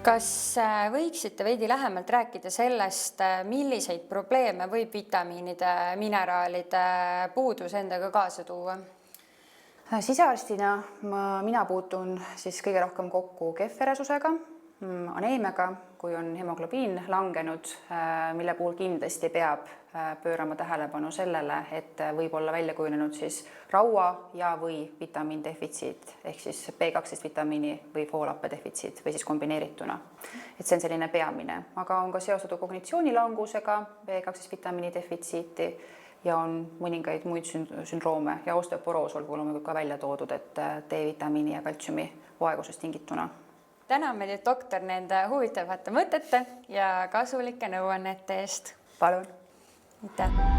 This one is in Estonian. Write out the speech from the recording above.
Kas võiksite veidi lähemalt rääkida sellest, milliseid probleeme võib vitamiinide, mineraalide puudus endaga kaasa tuua? Sisearstina mina puutun siis kõige rohkem kokku kehvveresusega, aneemiaga, kui on hemoglobiin langenud, mille puhul kindlasti peab pöörama tähelepanu sellele, et võib olla välja kujunenud siis raua ja või vitamiindefitsiit ehk siis B12 vitamiini või foolappe defitsiit või siis kombineerituna. Et see on selline peamine, aga on ka seostatud kognitsioonilangusega B12 vitamiini defitsiiti ja on mõningaid muid sündroome ja osteoporoos olgu ka välja toodud, et D-vitamiini ja kaltsiumi vaegusest tingituna. Täname teid, doktor, nende huvitavate mõtete ja kasulike nõuannete eest. Palun! Aitäh!